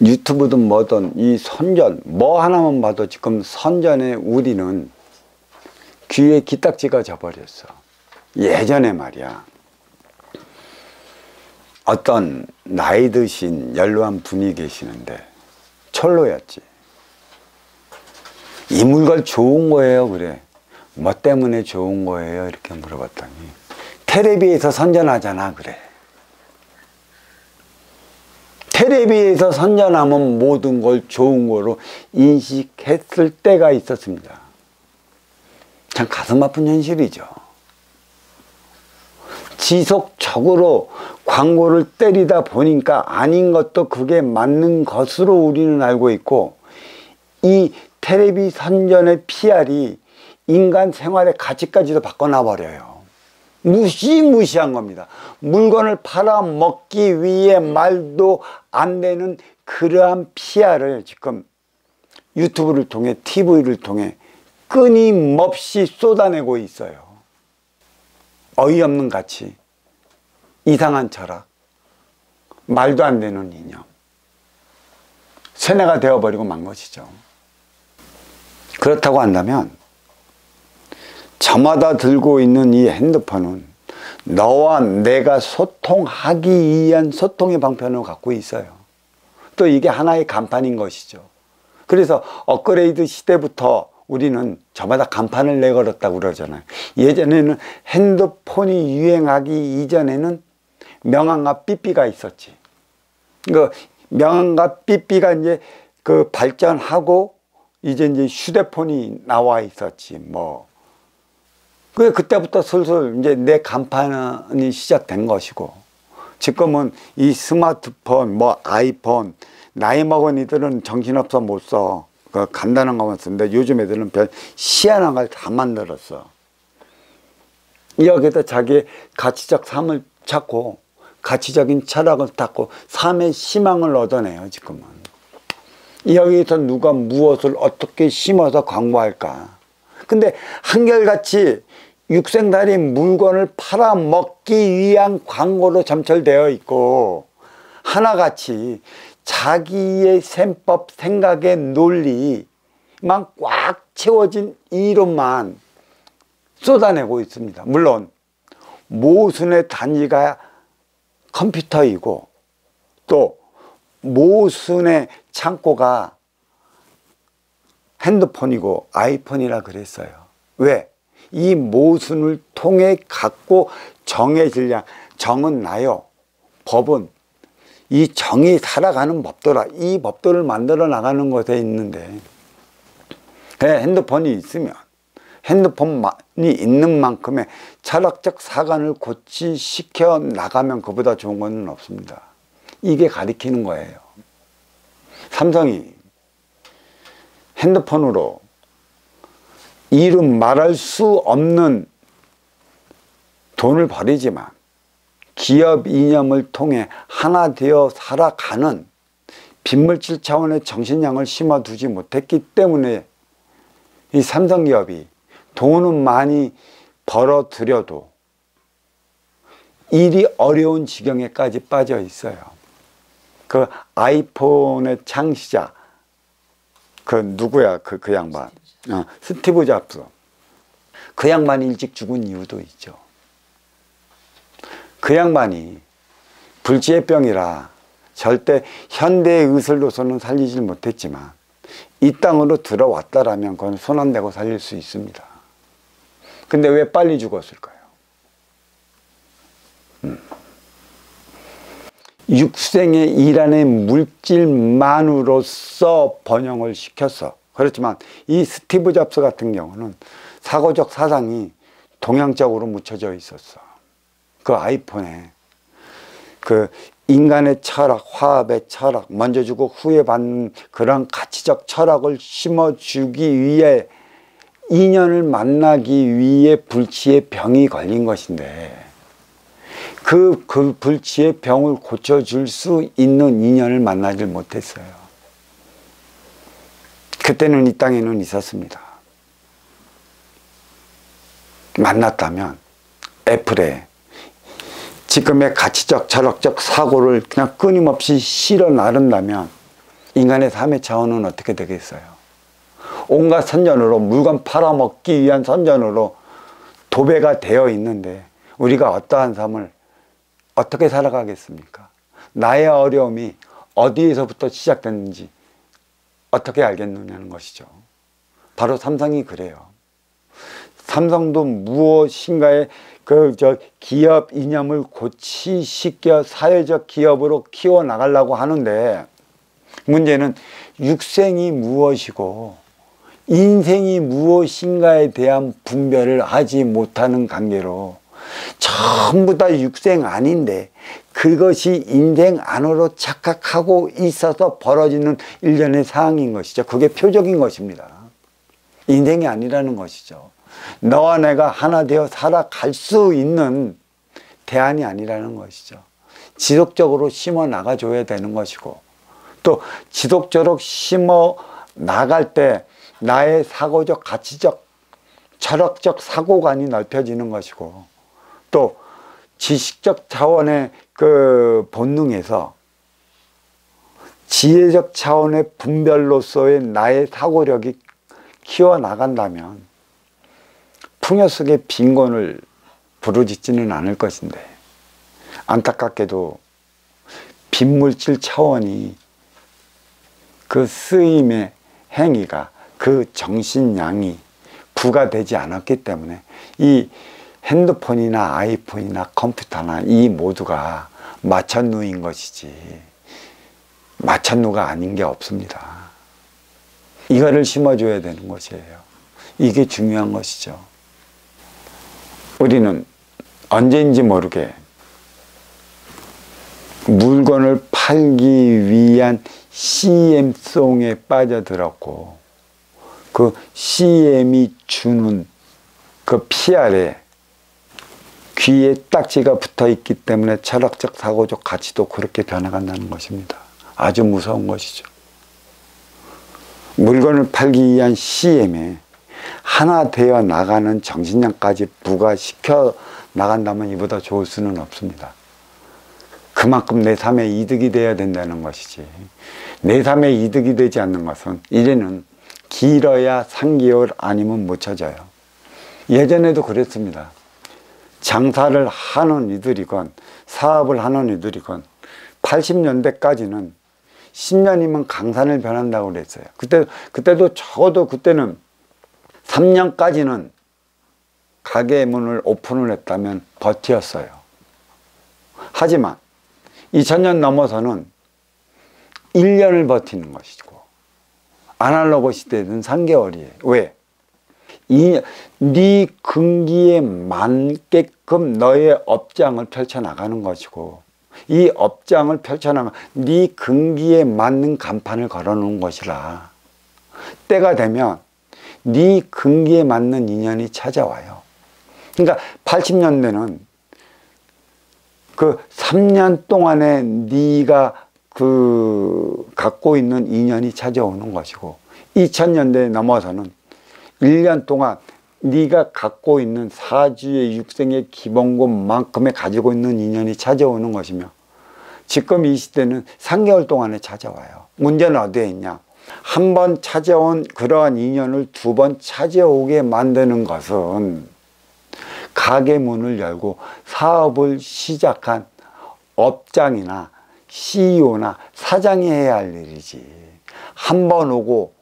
유튜브든 뭐든 이 선전 뭐 하나만 봐도 지금 선전에 우리는 귀에 기딱지가 져버렸어. 예전에 말이야, 어떤 나이 드신 연로한 분이 계시는데 철로였지. 이 물건 좋은 거예요. 그래. 뭐 때문에 좋은 거예요? 이렇게 물어봤더니 텔레비에서 선전하잖아. 그래. 텔레비에서 선전하면 모든 걸 좋은 거로 인식했을 때가 있었습니다. 참 가슴 아픈 현실이죠. 지속적으로 광고를 때리다 보니까 아닌 것도 그게 맞는 것으로 우리는 알고 있고, 이 텔레비 선전의 PR이 인간 생활의 가치까지도 바꿔놔 버려요. 무시무시한 겁니다. 물건을 팔아먹기 위해 말도 안 되는 그러한 PR을 지금 유튜브를 통해, TV를 통해 끊임없이 쏟아내고 있어요. 어이없는 가치, 이상한 철학, 말도 안 되는 이념, 세뇌가 되어버리고 만 것이죠. 그렇다고 한다면 저마다 들고 있는 이 핸드폰은 너와 내가 소통하기 위한 소통의 방편을 갖고 있어요. 또 이게 하나의 간판인 것이죠. 그래서 업그레이드 시대부터 우리는 저마다 간판을 내걸었다고 그러잖아요. 예전에는 핸드폰이 유행하기 이전에는 명암과 삐삐가 있었지. 그 명암과 삐삐가 이제 그 발전하고 이제 휴대폰이 나와 있었지. 뭐 그때부터 슬슬 이제 내 간판이 시작된 것이고, 지금은 이 스마트폰, 뭐 아이폰, 나이 먹은 이들은 정신없어 못 써. 그 간단한 것만 쓰는데 요즘 애들은 별 희한한 걸 다 만들었어. 여기다 자기의 가치적 삶을 찾고 가치적인 철학을 찾고 삶의 희망을 얻어내요. 지금은 여기서 누가 무엇을 어떻게 심어서 광고할까. 근데 한결같이 육생달이 물건을 팔아먹기 위한 광고로 점철되어 있고, 하나같이 자기의 셈법, 생각의 논리만 꽉 채워진 이론만 쏟아내고 있습니다. 물론 모순의 단위가 컴퓨터이고 또 모순의 창고가 핸드폰이고 아이폰이라 그랬어요. 왜? 이 모순을 통해 갖고 정의 질량, 정은 나요, 법은 이 정이 살아가는 법도라, 이 법도를 만들어 나가는 것에 있는데, 핸드폰이 있으면 핸드폰이 있는 만큼의 철학적 사관을 고취시켜 나가면 그보다 좋은 건 없습니다. 이게 가리키는 거예요. 삼성이 핸드폰으로 이름 말할 수 없는 돈을 벌이지만 기업 이념을 통해 하나 되어 살아가는 빈물질 차원의 정신량을 심어두지 못했기 때문에 이 삼성기업이 돈은 많이 벌어들여도 일이 어려운 지경에까지 빠져 있어요. 그 아이폰의 창시자, 그 누구야, 그 양반, 스티브 잡스. 그 양반이 일찍 죽은 이유도 있죠. 그 양반이 불치의병이라 절대 현대의 의술로서는 살리질 못했지만 이 땅으로 들어왔다라면 그건 손 안 대고 살릴 수 있습니다. 근데 왜 빨리 죽었을까요? 육생의 일환의 물질만으로서 번영을 시켰어. 그렇지만 이 스티브 잡스 같은 경우는 사고적 사상이 동양적으로 묻혀져 있었어. 그 아이폰에 그 인간의 철학, 화합의 철학, 먼저 주고 후에 받는 그런 가치적 철학을 심어주기 위해 인연을 만나기 위해 불치의 병이 걸린 것인데, 그 불치의 병을 고쳐줄 수 있는 인연을 만나질 못했어요. 그때는 이 땅에는 있었습니다. 만났다면 애플에 지금의 가치적 철학적 사고를 그냥 끊임없이 실어 나른다면 인간의 삶의 차원은 어떻게 되겠어요? 온갖 선전으로, 물건 팔아먹기 위한 선전으로 도배가 되어 있는데 우리가 어떠한 삶을 어떻게 살아가겠습니까? 나의 어려움이 어디에서부터 시작됐는지 어떻게 알겠느냐는 것이죠. 바로 삼성이 그래요. 삼성도 무엇인가의 기업 이념을 고취시켜 사회적 기업으로 키워나가려고 하는데, 문제는 육생이 무엇이고 인생이 무엇인가에 대한 분별을 하지 못하는 관계로 전부 다 육생 아닌데 그것이 인생 안으로 착각하고 있어서 벌어지는 일련의 상황인 것이죠. 그게 표적인 것입니다. 인생이 아니라는 것이죠. 너와 내가 하나 되어 살아갈 수 있는 대안이 아니라는 것이죠. 지속적으로 심어 나가줘야 되는 것이고, 또 지속적으로 심어 나갈 때 나의 사고적, 가치적, 철학적 사고관이 넓혀지는 것이고, 또 지식적 차원의 그 본능에서 지혜적 차원의 분별로서의 나의 사고력이 키워나간다면 풍요 속의 빈곤을 부르짖지는 않을 것인데, 안타깝게도 빈물질 차원이 그 쓰임의 행위가, 그 정신량이 부과되지 않았기 때문에 이 핸드폰이나 아이폰이나 컴퓨터나 이 모두가 마천루인 것이지 마천루가 아닌 게 없습니다. 이거를 심어줘야 되는 것이에요. 이게 중요한 것이죠. 우리는 언제인지 모르게 물건을 팔기 위한 CM송에 빠져들었고, 그 CM이 주는 그 PR에 귀에 딱지가 붙어 있기 때문에 철학적, 사고적 가치도 그렇게 변해간다는 것입니다. 아주 무서운 것이죠. 물건을 팔기 위한 CM에 하나 되어 나가는 정신량까지 부과시켜 나간다면 이보다 좋을 수는 없습니다. 그만큼 내 삶에 이득이 되어야 된다는 것이지, 내 삶에 이득이 되지 않는 것은 이제는 길어야 3개월 아니면 못 찾아요. 예전에도 그랬습니다. 장사를 하는 이들이건 사업을 하는 이들이건 80년대까지는 10년이면 강산을 변한다고 그랬어요. 그때도 적어도 그때는 3년까지는 가게 문을 오픈을 했다면 버티었어요. 하지만 2000년 넘어서는 1년을 버티는 것이고, 아날로그 시대는 3개월이에요. 왜? 네 근기에 맞게끔 너의 업장을 펼쳐나가는 것이고, 이 업장을 펼쳐나가 네 근기에 맞는 간판을 걸어놓은 것이라 때가 되면 네 근기에 맞는 인연이 찾아와요. 그러니까 80년대는 그 3년 동안에 네가 갖고 있는 인연이 찾아오는 것이고, 2000년대에 넘어서는 1년 동안 네가 갖고 있는 사주의 육생의 기본권만큼의 가지고 있는 인연이 찾아오는 것이며, 지금 이 시대는 3개월 동안에 찾아와요. 문제는 어디에 있냐? 한 번 찾아온 그러한 인연을 2번 찾아오게 만드는 것은 가게 문을 열고 사업을 시작한 업장이나 CEO나 사장이 해야 할 일이지, 한 번 오고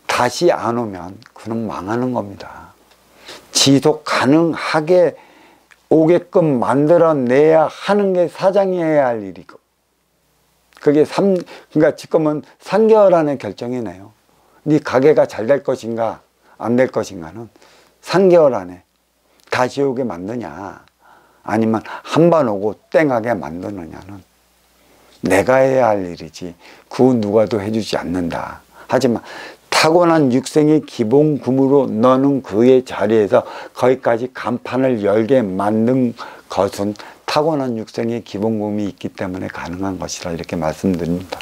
다시 안 오면 그는 망하는 겁니다. 지속 가능하게 오게끔 만들어내야 하는 게 사장이 해야 할 일이고, 그게 그러니까 지금은 3개월 안에 결정이네요. 네 가게가 잘 될 것인가 안 될 것인가는 3개월 안에 다시 오게 만드냐, 아니면 한 번 오고 땡하게 만드느냐는 내가 해야 할 일이지 그 누가도 해주지 않는다. 하지만 타고난 육생의 기본금으로 너는 그의 자리에서 거기까지 간판을 열게 만든 것은 타고난 육생의 기본금이 있기 때문에 가능한 것이라 이렇게 말씀드립니다.